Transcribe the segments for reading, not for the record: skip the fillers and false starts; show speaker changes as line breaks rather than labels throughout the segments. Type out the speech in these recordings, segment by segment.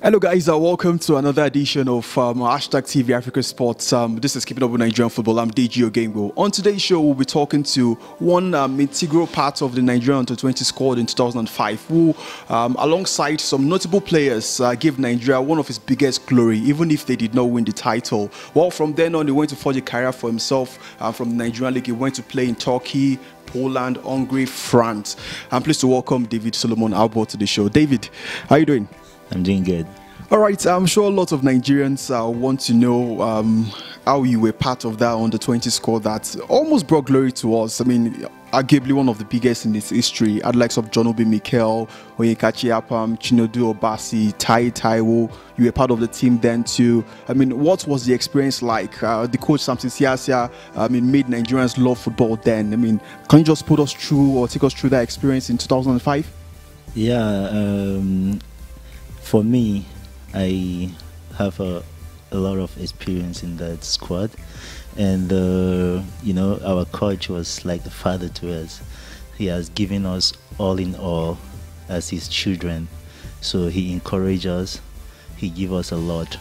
Hello guys, welcome to another edition of Hashtag TV Africa Sports. This is Keeping Up with Nigerian Football. I'm DG Ogengo. On today's show, we'll be talking to one integral part of the Nigerian U20 squad in 2005, who, alongside some notable players, gave Nigeria one of his biggest glory, even if they did not win the title. Well, from then on, he went to forge a career for himself. From the Nigerian League, he went to play in Turkey, Poland, Hungary, France. I'm pleased to welcome David Solomon Abwo to the show. David, how are you doing?
I'm doing good.
All right, I'm sure a lot of Nigerians want to know how you were part of that under-20 squad that almost brought glory to us. I mean, arguably one of the biggest in its history. I'd like of John Obi Mikel, Onyekachi Apam, Chinedu Obasi, Tai Taiwo. You were part of the team then too. I mean, what was the experience like? The coach Samson Siasia, made Nigerians love football then. I mean, can you just put us through or take us through that experience in 2005?
Yeah, for me, I have a lot of experience in that squad, and our coach was like a father to us. He has given us all in all as his children, so he encouraged us, he gave us a lot,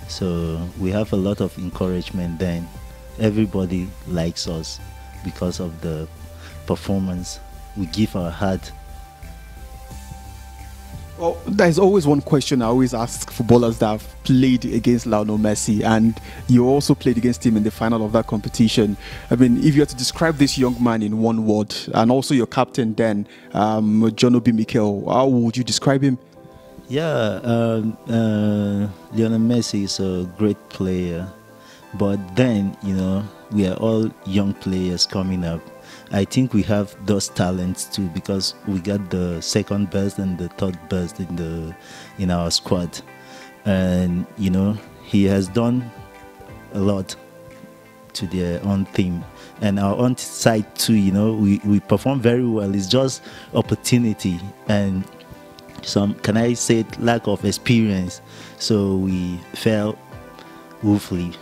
so we have a lot of encouragement. Then everybody likes us because of the performance. We give our heart.
Well, there's always one question I always ask footballers that have played against Lionel Messi, and you also played against him in the final of that competition. I mean, if you had to describe this young man in one word, and also your captain then, John Obi Mikel, how would you describe him?
Yeah, Lionel Messi is a great player, but then, we are all young players coming up. I think we have those talents too, because we got the second best and the third best in our squad, and he has done a lot to their own team, and our own side too. We perform very well. It's just opportunity and some, can I say it, lack of experience. So we fell woefully.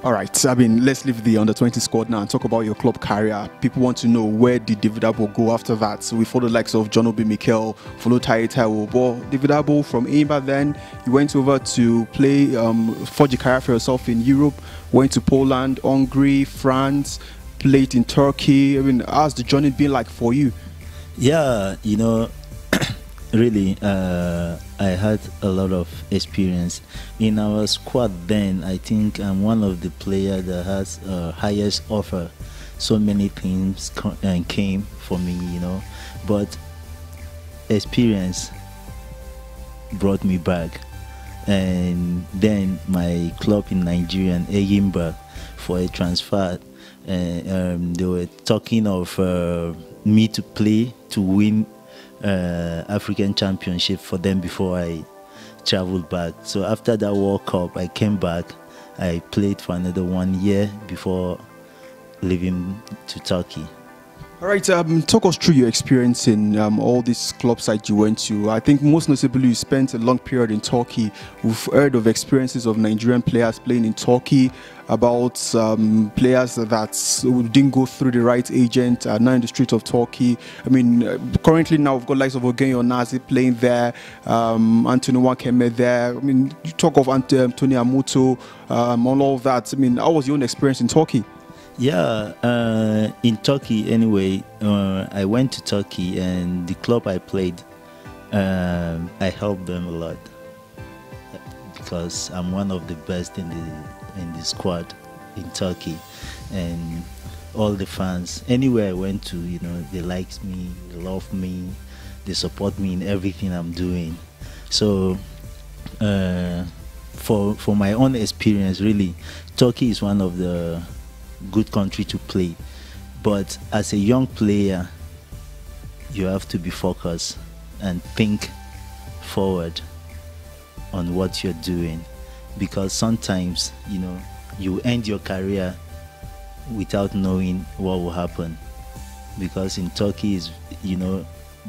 All right, I mean, let's leave the under-20 squad now and talk about your club career. People want to know, where did David Abwo go after that? So we followed the likes of John Obi Mikel, followed Tai Taiwo. But David Abwo from Imba, then you went over to play, forge a career for yourself in Europe, went to Poland, Hungary, France, played in Turkey. I mean, how's the journey been like for you?
Yeah, really, I had a lot of experience in our squad. Then I think I'm one of the players that has highest offer. So many teams came for me, but experience brought me back. And then my club in Nigeria, Eyimba, for a transfer, they were talking of me to play to win African Championship for them before I traveled back. So after that World Cup, I came back. I played for another 1 year before leaving to Turkey.
All right, talk us through your experience in all these club sites you went to. I think most notably you spent a long period in Turkey. We've heard of experiences of Nigerian players playing in Turkey, about players that didn't go through the right agent, now in the streets of Turkey. I mean, currently now we've got likes of Ogenyo Nazi playing there, Anthony Wakeme there. I mean, you talk of Anthony Amuto, all of that. I mean, how was your own experience in Turkey?
Yeah, in Turkey anyway, I went to Turkey, and the club I played, I helped them a lot because I'm one of the best in the squad in Turkey, and all the fans, anywhere I went to, they liked me, they love me, they support me in everything I'm doing. So for my own experience, really, Turkey is one of the good country to play, but as a young player you have to be focused and think forward on what you're doing, because sometimes you end your career without knowing what will happen, because in Turkey is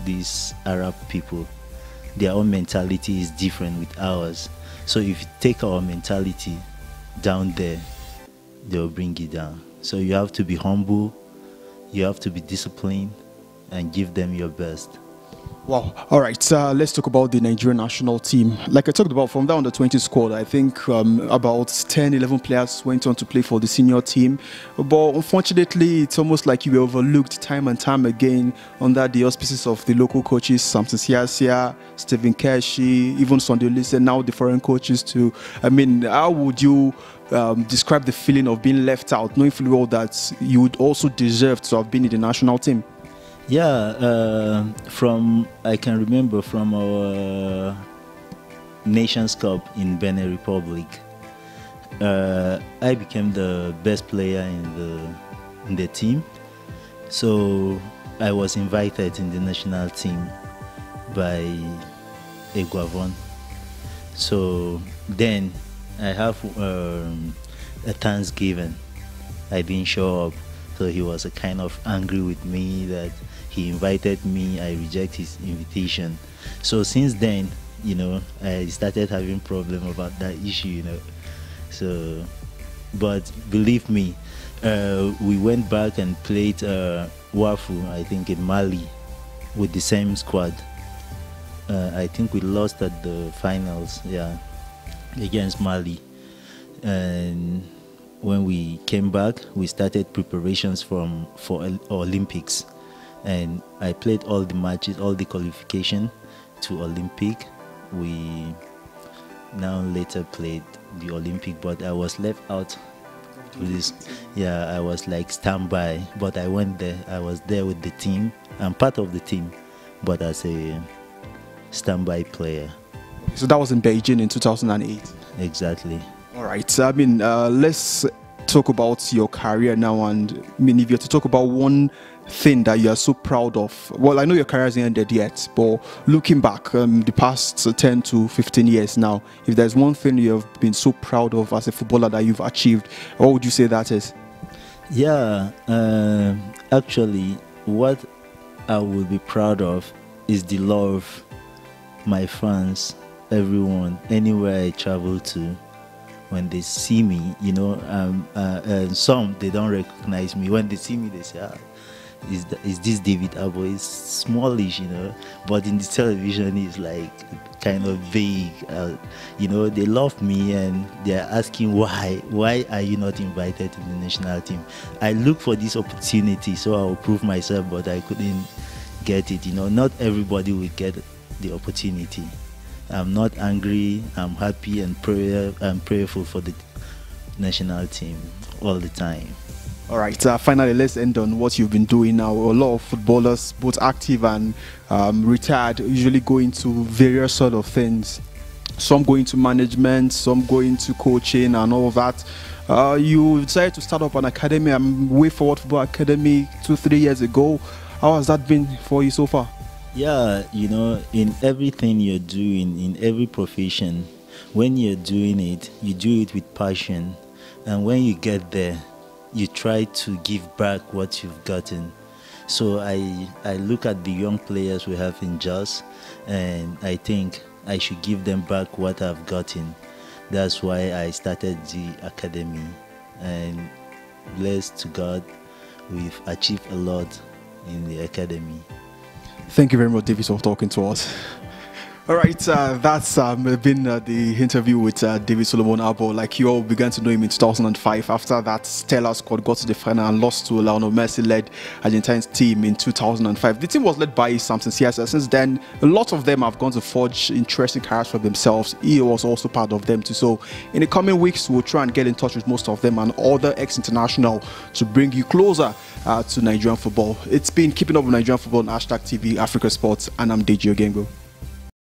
these Arab people, their own mentality is different with ours. So if you take our mentality down there, they'll bring you down. So you have to be humble, you have to be disciplined, and give them your best.
Wow. All right. Let's talk about the Nigerian national team. Like I talked about, from that under-20 squad, I think about 10, 11 players went on to play for the senior team. But unfortunately, it's almost like you were overlooked time and time again under the auspices of the local coaches, Samson Siasia, Stephen Keshi, even Sunday Listen, now the foreign coaches too. I mean, how would you describe the feeling of being left out, knowing fully well that you would also deserve to have been in the national team?
Yeah, from I can remember from our Nations Cup in Benin Republic, I became the best player in the team. So I was invited in the national team by Eguavon. So then I have a Thanksgiving. I didn't show up, so he was kind of angry with me that he invited me, I reject his invitation. So since then, I started having problem about that issue, So, but believe me, we went back and played Wafu, I think in Mali, with the same squad. I think we lost at the finals, yeah, against Mali. And when we came back, we started preparations for Olympics. And I played all the matches, all the qualification to Olympic. We now later played the Olympic, but I was left out with this. Yeah, I was like standby, but I went there. I was there with the team. I'm part of the team, but as a standby player.
So that was in Beijing in 2008.
Exactly.
All right. I mean, let's talk about your career now. And I mean, if you're to talk about one thing that you are so proud of, well, I know your career hasn't ended yet, but looking back the past 10 to 15 years now, if there's one thing you have been so proud of as a footballer that you've achieved, what would you say that is?
Yeah, actually, what I would be proud of is the love my fans, everyone, anywhere I travel to, when they see me, some they don't recognize me. When they see me, they say, is this David Abwo? It's smallish, but in the television it's like kind of vague. They love me and they're asking why are you not invited to the national team? I look for this opportunity so I'll prove myself, but I couldn't get it. Not everybody will get the opportunity. I'm not angry, I'm happy and prayerful for the national team all the time.
All right, finally, let's end on what you've been doing now. A lot of footballers, both active and retired, usually go into various sort of things. Some go into management, some go into coaching and all of that. You decided to start up an academy, Way Forward Football Academy 2-3 years ago. How has that been for you so far?
Yeah, in everything you're doing, in every profession, when you're doing it, you do it with passion. And when you get there, you try to give back what you've gotten. So I look at the young players we have in JAS, and I think I should give them back what I've gotten. That's why I started the academy. And blessed to God, we've achieved a lot in the academy.
Thank you very much, David, for talking to us. All right, that's been the interview with David Solomon Abwo. Like, you all began to know him in 2005. After that, stellar squad got to the final and lost to Lionel Messi-led Argentine's team in 2005. The team was led by Samson Siasia. Since then, a lot of them have gone to forge interesting careers for themselves. He was also part of them too. So in the coming weeks, we'll try and get in touch with most of them and other ex-international to bring you closer to Nigerian football. It's been Keeping Up with Nigerian Football on #TV Africa Sports, and I'm Deji Ogengo.